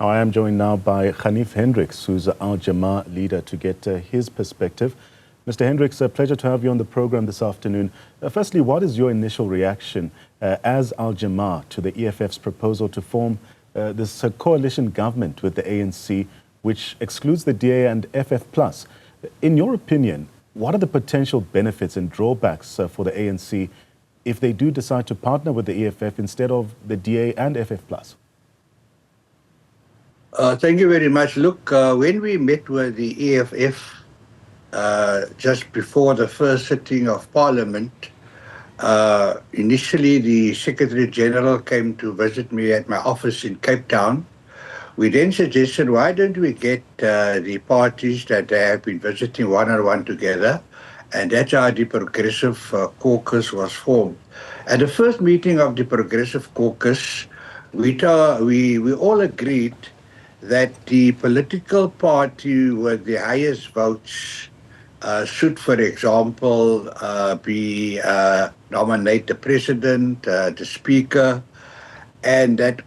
Now, I am joined now by Ganief Hendricks, who's the AL-Jamah leader, to get his perspective. Mr. Hendricks, a pleasure to have you on the program this afternoon. Firstly, what is your initial reaction as AL-Jamah to the EFF's proposal to form this coalition government with the ANC, which excludes the DA and FF+? In your opinion, what are the potential benefits and drawbacks for the ANC if they do decide to partner with the EFF instead of the DA and FF+? Thank you very much. Look, when we met with the EFF just before the first sitting of Parliament, initially the Secretary General came to visit me at my office in Cape Town. We then suggested, why don't we get the parties that they have been visiting one-on-one together, and that's how the Progressive Caucus was formed. At the first meeting of the Progressive Caucus, we all agreed that the political party with the highest votes should, for example, nominate the president, the speaker, and that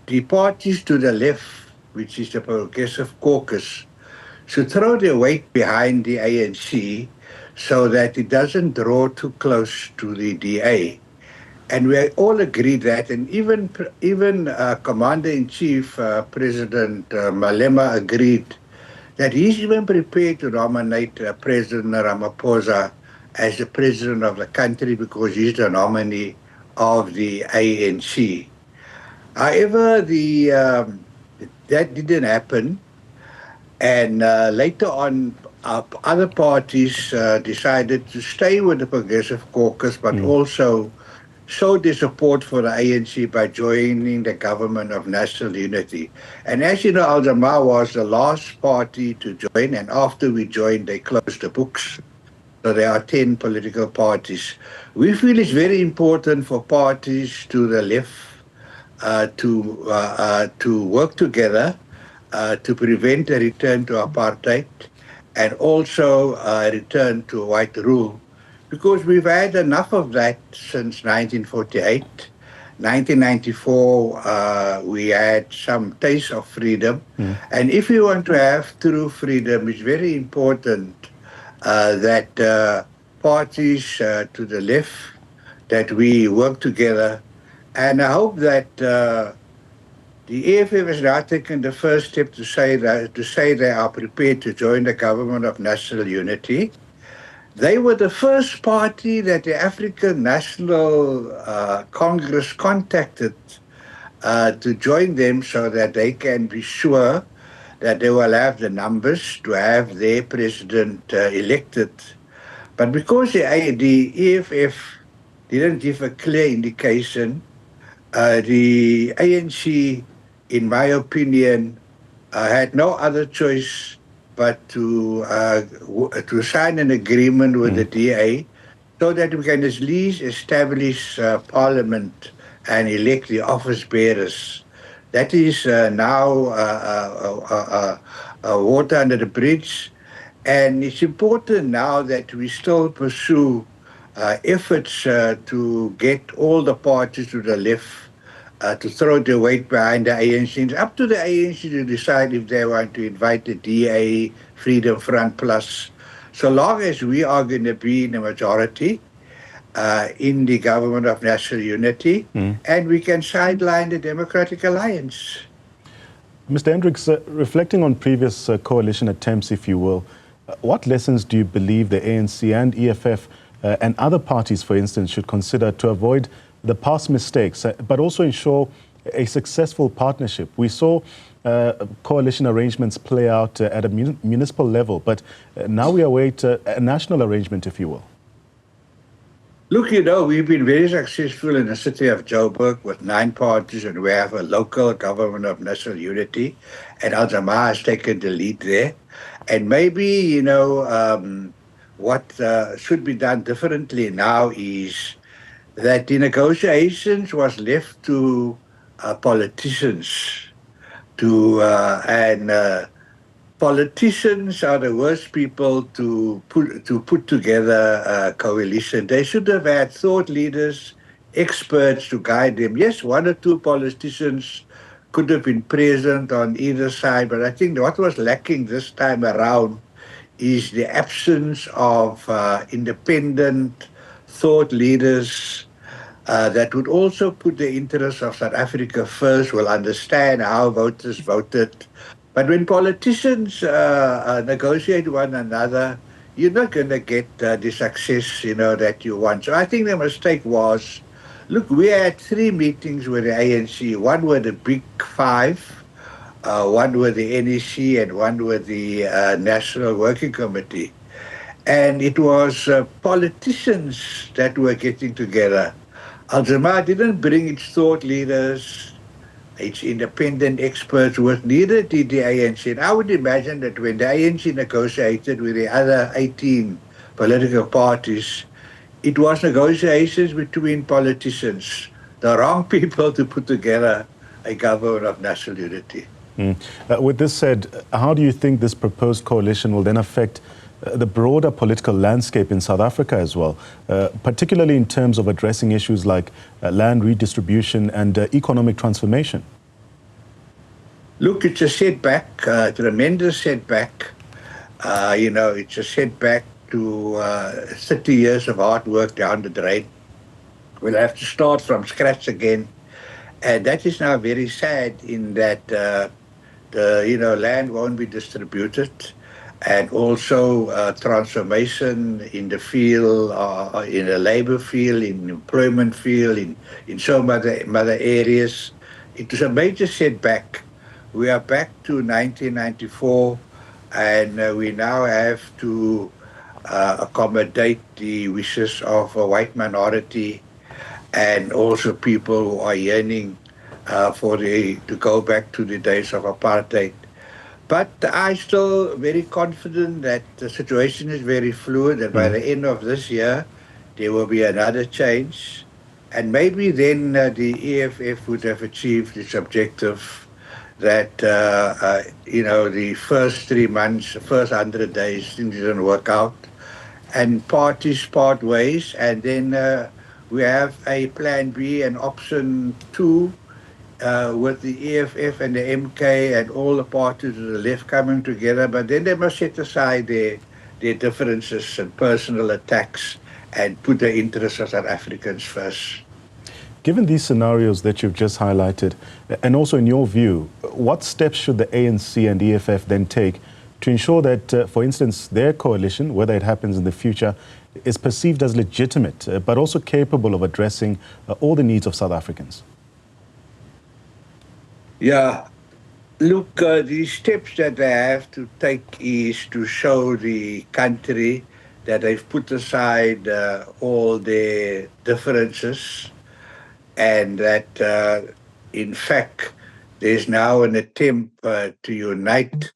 the parties to the left, which is the Progressive Caucus, should throw their weight behind the ANC so that it doesn't draw too close to the DA. And we all agreed that, and even Commander-in-Chief, President Malema, agreed that he's even prepared to nominate President Ramaphosa as the president of the country because he's the nominee of the ANC. However, that didn't happen, and later on, other parties decided to stay with the Progressive Caucus, but also showed their support for the ANC by joining the government of national unity. And as you know, AL-Jamah was the last party to join, and after we joined, they closed the books. So there are 10 political parties. We feel it's very important for parties to the left to work together to prevent a return to apartheid and also a return to white rule, because we've had enough of that since 1948. 1994, we had some taste of freedom. And if you want to have true freedom, it's very important that parties to the left, that we work together. And I hope that the EFF has now taken the first step to say they are prepared to join the government of national unity. They were the first party that the African National Congress contacted to join them so that they can be sure that they will have the numbers to have their president elected. But because the EFF didn't give a clear indication, the ANC, in my opinion, had no other choice but to sign an agreement with the DA so that we can at least establish Parliament and elect the office bearers. That is now water under the bridge, and it's important now that we still pursue efforts to get all the parties to the left to throw their weight behind the ANC. It's up to the ANC to decide if they want to invite the DA, Freedom Front Plus, so long as we are going to be in the majority in the government of national unity, and we can sideline the Democratic Alliance. Mr. Hendricks, reflecting on previous coalition attempts, if you will, what lessons do you believe the ANC and EFF and other parties, for instance, should consider to avoid the past mistakes, but also ensure a successful partnership? We saw coalition arrangements play out at a municipal level, but now we await a national arrangement, if you will. Look, you know, we've been very successful in the city of Joburg with 9 parties, and we have a local government of national unity, and AL-Jamah has taken the lead there. And maybe, you know, what should be done differently now is that the negotiations was left to politicians and politicians are the worst people to put together a coalition. They should have had thought leaders, experts to guide them. Yes, 1 or 2 politicians could have been present on either side, but I think what was lacking this time around is the absence of independent thought leaders that would also put the interests of South Africa first, will understand how voters voted. But when politicians negotiate one another, you're not going to get the success, that you want. So I think the mistake was, look, we had 3 meetings with the ANC, one with the Big Five, one with the NEC, and one with the National Working Committee. And it was politicians that were getting together. ALJamah didn't bring its thought leaders, its independent experts with, neither did the ANC. And I would imagine that when the ANC negotiated with the other 18 political parties, it was negotiations between politicians, the wrong people to put together a government of national unity. With this said, how do you think this proposed coalition will then affect the broader political landscape in South Africa as well, particularly in terms of addressing issues like land redistribution and economic transformation? Look, it's a setback, a tremendous setback. It's a setback to 30 years of hard work down the drain. We'll have to start from scratch again. And that is now very sad in that the land won't be distributed. And also transformation in the field, in the labor field, in employment field, in so many other areas. It was a major setback. We are back to 1994, and we now have to accommodate the wishes of a white minority and also people who are yearning to go back to the days of apartheid. But I'm still very confident that the situation is very fluid, and by the end of this year, there will be another change. And maybe then the EFF would have achieved its objective that, the first 3 months, the first 100 days, things didn't work out. And parties part ways, and then we have a plan B and option 2, with the EFF and the MK and all the parties to the left coming together, but then they must set aside their differences and personal attacks and put the interests of South Africans first. Given these scenarios that you've just highlighted, and also in your view, what steps should the ANC and EFF then take to ensure that, for instance, their coalition, whether it happens in the future, is perceived as legitimate, but also capable of addressing all the needs of South Africans? Yeah, look, the steps that they have to take is to show the country that they've put aside all their differences, and that, in fact, there's now an attempt to unite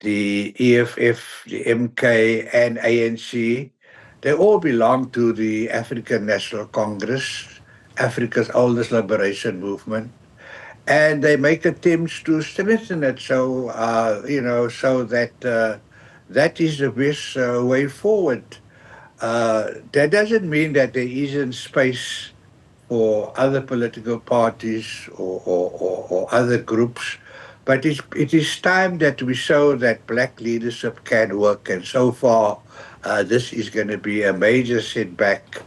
the EFF, the MK, and ANC. They all belong to the African National Congress, Africa's oldest liberation movement. And they make attempts to strengthen it, so so that that is the best way forward. That doesn't mean that there isn't space for other political parties or other groups, but it is time that we show that black leadership can work. And so far, this is going to be a major setback.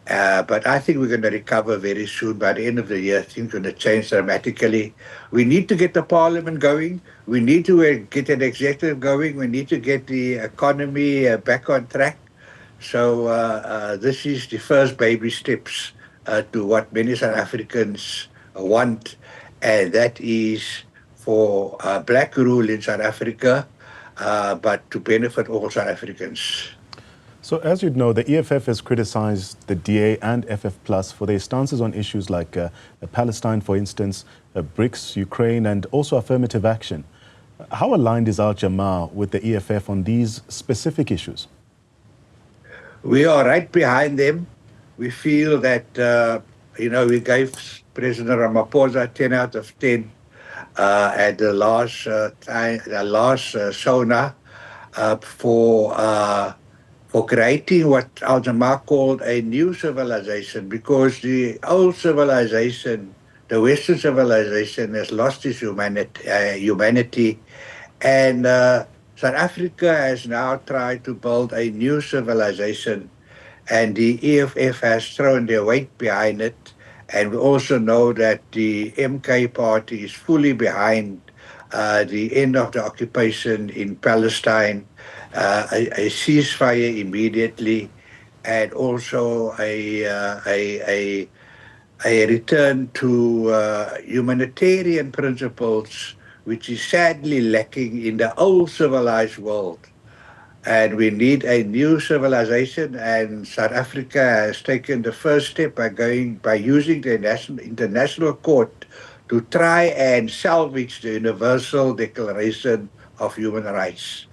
But I think we're going to recover very soon. By the end of the year, things are going to change dramatically. We need to get the parliament going. We need to get an executive going. We need to get the economy back on track. So this is the first baby steps to what many South Africans want, and that is for black rule in South Africa, but to benefit all South Africans. So as you know, the EFF has criticized the DA and FF Plus for their stances on issues like Palestine, for instance, BRICS, Ukraine, and also affirmative action. How aligned is AL-Jamah with the EFF on these specific issues? We are right behind them. We feel that, we gave President Ramaphosa 10 out of 10 at the last SONA for creating what AL-Jamah called a new civilization, because the old civilization the Western civilization has lost its humanity, and South Africa has now tried to build a new civilization, and the EFF has thrown their weight behind it. And we also know that the MK party is fully behind the end of the occupation in Palestine, a ceasefire immediately, and also a return to humanitarian principles, which is sadly lacking in the old civilized world. And we need a new civilization, and South Africa has taken the first step by using the international court to try and salvage the Universal Declaration of Human Rights.